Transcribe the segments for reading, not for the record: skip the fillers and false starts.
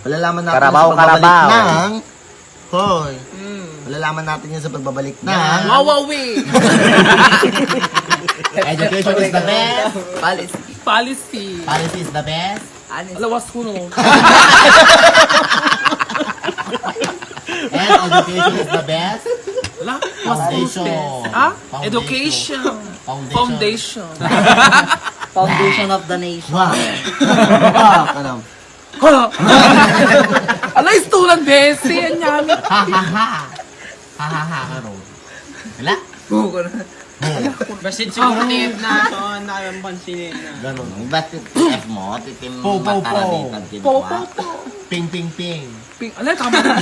Malalaman natin Karabaw, sa pagbabalik karabaw. ng... Hoy. Malalaman natin yan sa pagbabalik ng... Wawawi! Education is the best. Policy. Policy is the best. Alawas ko no. And education is the best. Ala, Foundation. Ah? Foundation. Education. Foundation. Foundation of the nation. Wow. Wow. Ano? Hala! Ala, istulan besi. Ang yami. Ha ha ha. Ha ha ha. Ano? Wala? Basit siguro tip na ito, nakalampansin na. Ganun. Ba't F mo? Titim Po, po, po. mataralitan Po, kinwa. po, po. Ping, ping, ping. Ping, ala, tama na.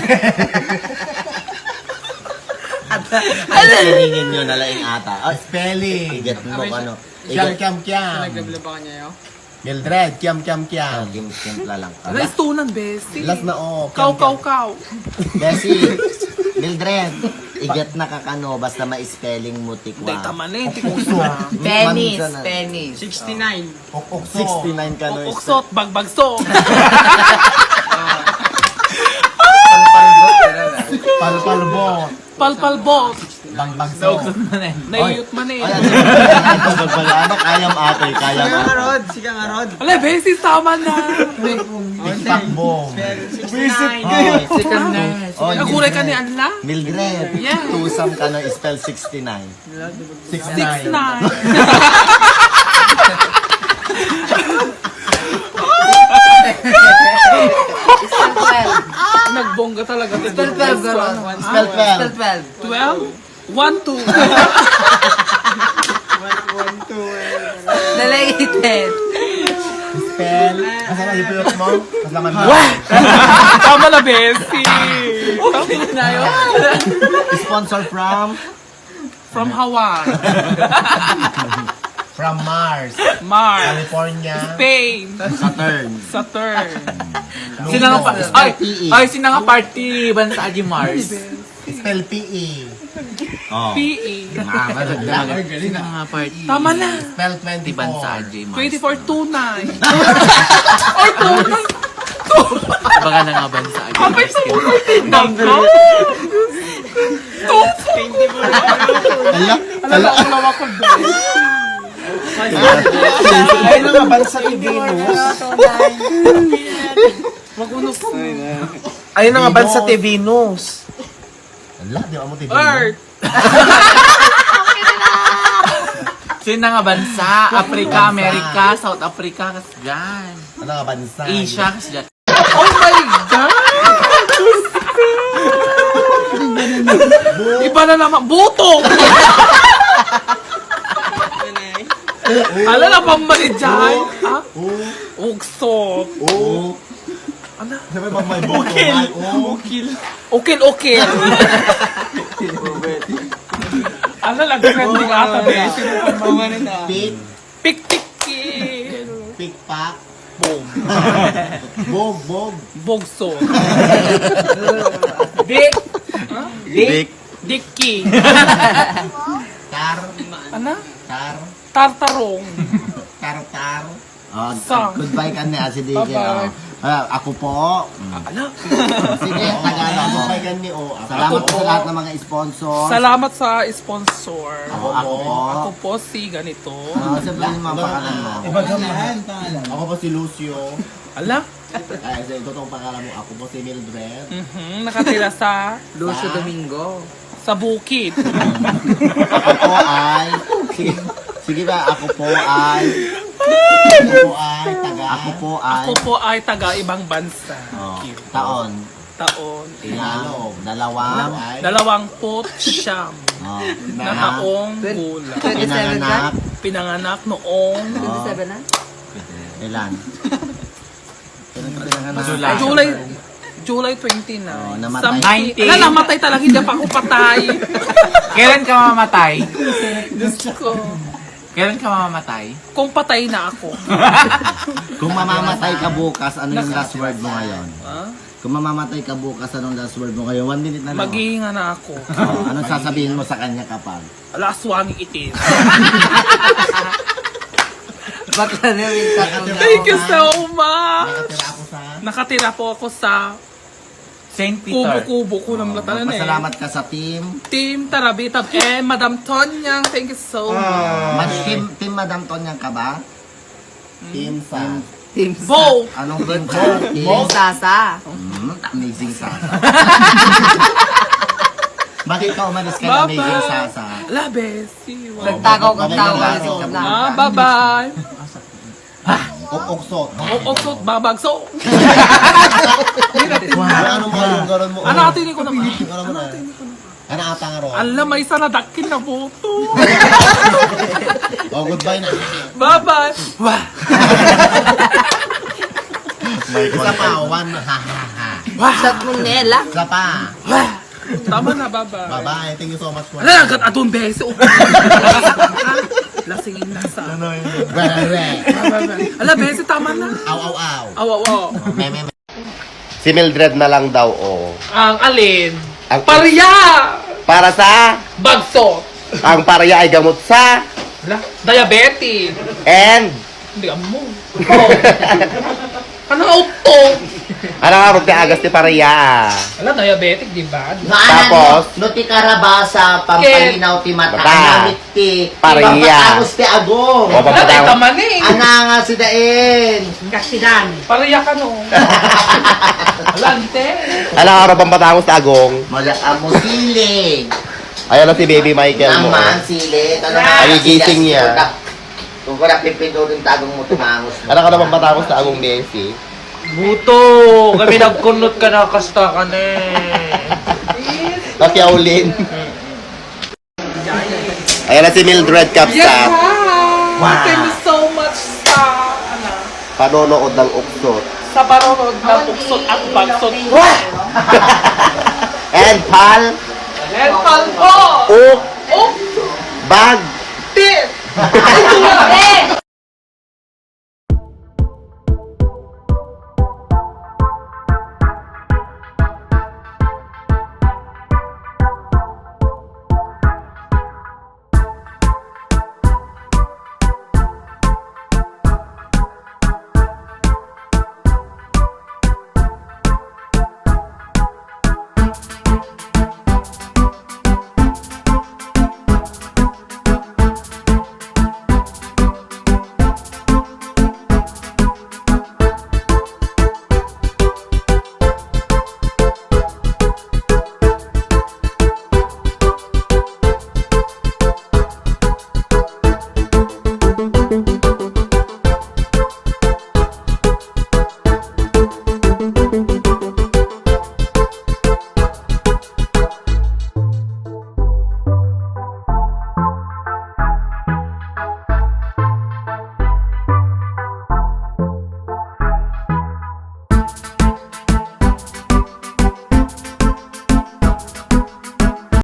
Ay, silingin nyo na lang ata. Ay, Spelling. igat mo ano. Kiam, Igat. kiam, kiam. Naglablab ba kanya yun? Mildred, kiam, kiam, kiam. Simpla lang. Ala, istulan besi. Last na o. Kaw, kaw, kaw. Desi, Mildred, igat na kakano, basta ma-spelling mo Hindi, tikwa. tama na eh. Tikukso. Penis, penis. 69. Okso. 69 ka no. Uksot, bagbagsot. Palpalbo. Palpalbot. Bangbagso. Naiyot man eh. Ay, ano bagbagano? Kayam ate, kayam Sika nga ate. Rod, sika nga Rod. Ala, besi, tama na. Tiktakbong. 69. Oh, Naguray ka ni Anla? Mildred, Yeah. tusam ka no, spell 69. 6'9". Spell 12. Nagbongga talaga. Spell 12, gano'n. Spell 12. Spell 12? 12. 1, 2. Nalagitin. Spell. Asa na yung pilot mo? Kaslaman mo. Tama na, Bessie. Na yun. Sponsor from From Hawaii, From Mars. Mars, California. Spain, Saturn. Saturn. Sino nga pa? Ay, sino nga party bansa di Mars? Spell PE. Oh. PE. Sino nga party? Tama na. Spell 24. 24, 29. Ay, 29. Baka na nga bansa di Kapay sa mga tindang ko. Alala ko naman ko doon. Ay, nga bansa ni Venus. Mag-unos. Ayun na nga bansa ni Venus. Ala, di ba mo tibi? Earth. Sino nga bansa? Africa, America, South Africa, kas dyan. Ano nga bansa? Asia, kas dyan. Oh my God! Iba na naman. Buto! Ala na pambali dyan. Ha? Ugsot. Oo. Ano? Sabi pag may buto, Ukil. may oo. Ukil, ukil. Ano lang, trending ata ba? Sino pa man? Pik, Pik, pik, kil. pikpak, Bog. bog, bog. Bogso. Dik. Dik, Dikki. tar, Ano? tar, Tartarong. tar. Oh, Song. goodbye ka ni Ate Dike. Bye-bye. Ako po. Ano? Sige, Tagalog mo. Ay, ganni o. Salamat po sa lahat ng mga sponsor. Salamat sa sponsor. Ako po. Ako po si ganito. Siyempre yung mga pangalan mo. Ako po si Lucio. Ala? Ay, sa totoong pangalan mo, ako po si Mildred. Nakatira sa Lucio Domingo. sa bukid. Ako po ay... Sige ba, ako po ay... Ako po ay... Ako po ay taga ibang bansa. Oh, taon. Taon. Ilalog. Dalawang. 29 Oh, na taong gulang. 27 ka? pinanganak. Pinanganak noong 27 na? Ilan? Kailan ka pinanganak? July 20 na. Oh, namatay. 19. Ala, namatay talaga. Hindi pa ako patay. Kailan ka mamamatay? Diyos ko. Kailan ka mamamatay? Kung patay na ako. Kung mamamatay ka bukas, ano yung last word mo ngayon? Ha? Kung mamamatay ka bukas, anong last word mo ngayon? 1 minute na lang. Maghihinga na ako. Oh, anong sasabihin mo sa kanya kapag? Ala, aswang itim. Bakla na rin sa Thank you so much. Nakatira ako sa Nakatira po ako sa St. Peter. kubo-kubo ko ng latanan eh. Pasalamat ka sa team. Team Tarabita and Madam Tonyang. Thank you so much. Team Madam Tonyang ka ba? Team sa. Both. Anong team ka? Team Sasa. Amazing Sasa. Bakit ka umalis ka ng Amazing Sasa? La Bessie. Wow. Nagtagaw kang Babay tawag. ka ba? Ah, bye-bye. Uksot. Oksot, babagso. Ano mo yung garon mo? Ano atini ko naman? Ano mo na? Ano ata nga ro? Alam, may isa na dakin na boto. Oh, goodbye na. Bye-bye. Wah. Isa pa, one. Ha ha ha. Shot mo nela. Isa pa. Tama na, bye-bye. Bye-bye. Thank you so much for. Ala, agad atong beso. Lasingin na sa. Ala, beso, tama na. Aw, aw, aw. Aw, aw, aw. Si Mildred na lang daw, oh. Ang alin? Ang Pariya! para sa Bagso! ang parya ay gamot sa Ala, diabetes. and Hindi mo. Oh. Ano auto? ano nga ron ti agas ti parya. Ala, diabetic, di ba? Tapos? no ti karabasa pampalinaw ti mata Mata. anamit ti Pariya. pampatangos ti agong. O Ala, ay papadang. tamaning. Ananga si Dain. Kasidan. Pariya ka no. Ala, ante. Ano nga ron pampatangos ti agong. Mala amo siling. Ayan na si Baby Michael mo. Naman siling. Ano Ay, gising niya. Kung wala pipinto rin tagong mo tumangos mo. Ano ka na pampatangos ti agong Bessie? Buto! Kami nagkunot ka na kasta ka na Nakiaulin. Ayan na si Mildred Yes, Kapsat. hi! Thank you so much sa, ano, Panonood ng uksot. sa paronood ng uksot at bagsot. And pal, And palpo! uk, Oh! bag. Tit! Ito nga!